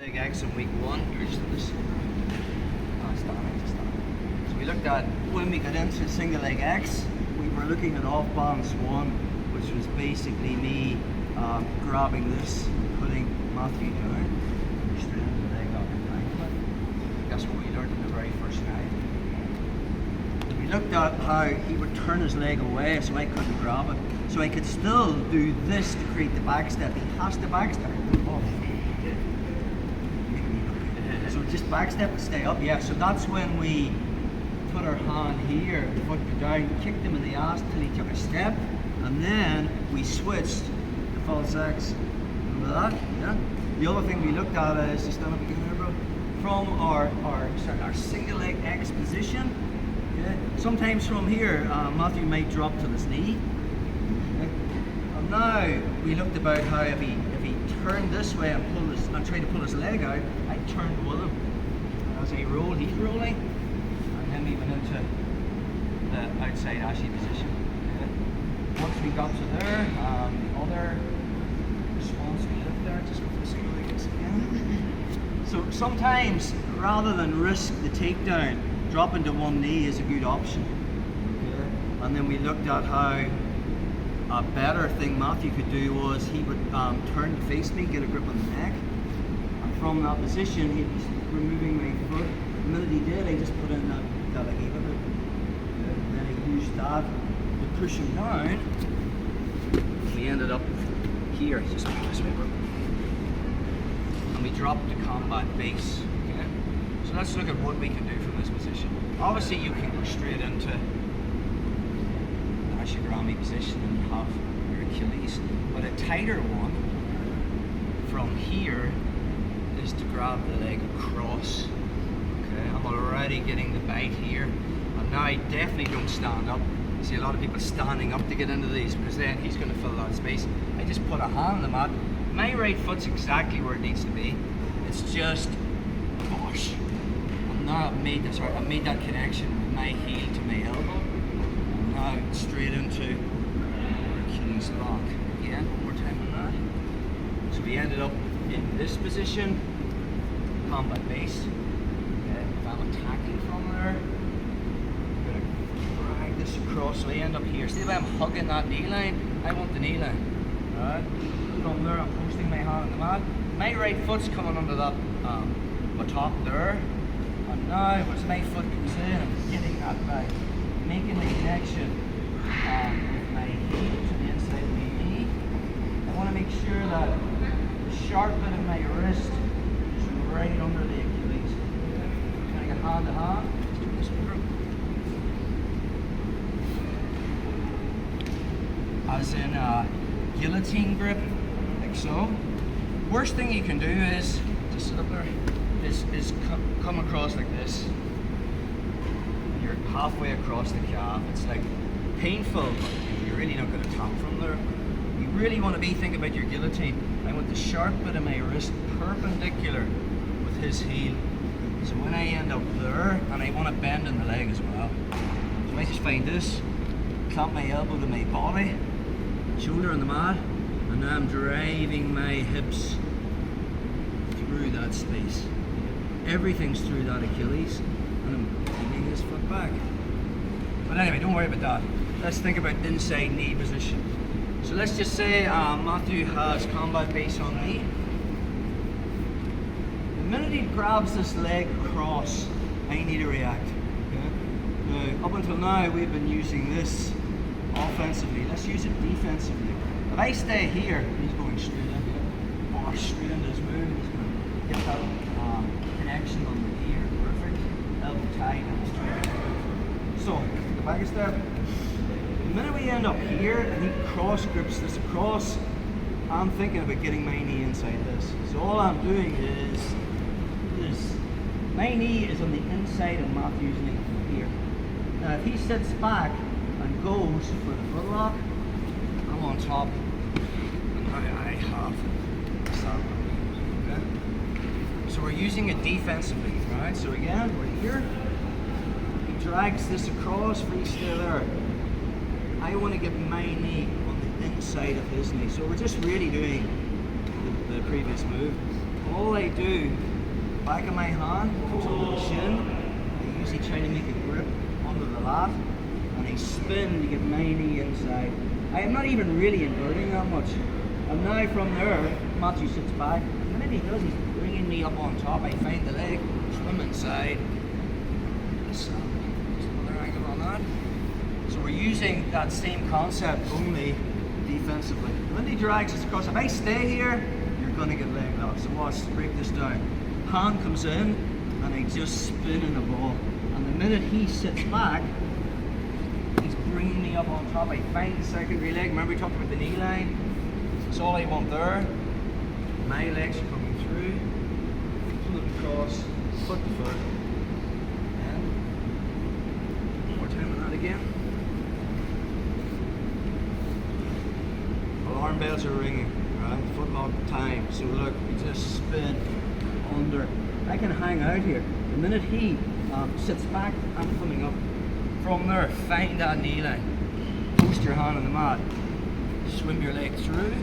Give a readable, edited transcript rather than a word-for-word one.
Leg X in week 1. You're just on this. Oh, standing. So we looked at when we got into single leg X, we were looking at off balance 1, which was basically me grabbing this, putting Matthew down, straight into the leg lock and ankle. That's what we learned in the very first night. We looked at how he would turn his leg away so I couldn't grab it. So I could still do this to create the back step. He has to back step. So just back step and stay up. Yeah, so that's when we put our hand here, foot down, kicked him in the ass till he took a step, and then we switched to false X. Remember that? Yeah. The other thing we looked at is just stand up again there, bro. From our single leg X position. Okay. Sometimes from here, Matthew might drop to his knee. Okay. And now we looked about how if he turned this way and tried to pull his leg out, I turned with him. And as I rolled, he's rolling, and then we went into the outside ashy position. Okay. Once we got to there, the other response we looked at, just with the single leg again. So sometimes, rather than risk the takedown, dropping to one knee is a good option. Okay. And then we looked at how a better thing Matthew could do was he would turn to face me, get a grip on the neck, and from that position he'd be removing my foot. The minute he did, I just put in that like and then I used that to push him down. We ended up here, just move this way, bro. And we dropped the combat base. Okay? So let's look at what we can do from this position. Obviously you can go straight into Ashigarami position and you have your Achilles, but a tighter one from here is to grab the leg across. Okay, I'm already getting the bite here, and now I definitely don't stand up. You see a lot of people standing up to get into these because then he's going to fill that space. I just put a hand on the mat. My right foot's exactly where it needs to be. It's just gosh. And now I've made that connection with my heel to my elbow. Now straight into Achilles lock. Again, one more time on that. So we ended up in this position, combat base. Okay, if I'm attacking from there, I'm going to drag this across so I end up here. See if I'm hugging that knee line, I want the knee line. Alright, from there I'm posting my hand on the mat. My right foot's coming under that top there. And now as my foot comes in, I'm getting that back. Making the connection with my heel to the inside of my knee. I want to make sure that the sharp bit of my wrist is right under the Achilles. I'm going to get hand to hand. Let's do this one. As in a guillotine grip, like so. Worst thing you can do is just sit up there. Is come across like this. Halfway across the calf. It's like painful, but you're really not going to tap from there. You really want to be thinking about your guillotine. I want the sharp bit of my wrist perpendicular with his heel. So when I end up there, and I want to bend in the leg as well. So I just find this, clamp my elbow to my body, shoulder on the mat, and now I'm driving my hips through that space. Everything's through that Achilles, and I'm keeping his foot back. But anyway, don't worry about that. Let's think about inside knee position. So let's just say Matthew has combat base on me. The minute he grabs this leg across, I need to react. Okay? Now, up until now, we've been using this offensively. Let's use it defensively. If I stay here, he's going straight in here, or straight into his move. He's going to get that connection on the ear. Perfect. Elbow tight and straight. So, the back step. The minute we end up here and he cross grips this across, I'm thinking about getting my knee inside this. So all I'm doing is my knee is on the inside of Matthew's knee here. Now if he sits back and goes for the foot lock, I'm on top and now I have okay? So we're using it defensively, right? So again, we're here. He drags this across, free stay there. I want to get my knee on the inside of his knee. So we're just really doing the previous move. all I do, back of my hand, goes under the shin. I usually try to make a grip under the lat, and I spin to get my knee inside. I am not even really inverting that much. And now from there, Matthew sits back. The minute he does, he's bringing me up on top. I find the leg, swim inside. So, there's another angle on that. So we're using that same concept only defensively. When he drags us across, if I stay here, you're going to get leg locks. So let's break this down. Hand comes in, and I just spin in the ball. And the minute he sits back, he's bringing me up on top. I find the secondary leg. Remember we talked about the knee line? That's all I want there. My legs are coming through. Pull it across, foot to foot. And one more time on that again. Alarm bells are ringing, right? Foot lock time. So look, we just spin under. I can hang out here. The minute he sits back, I'm coming up. From there, find that knee line. Post your hand on the mat. Swim your leg through.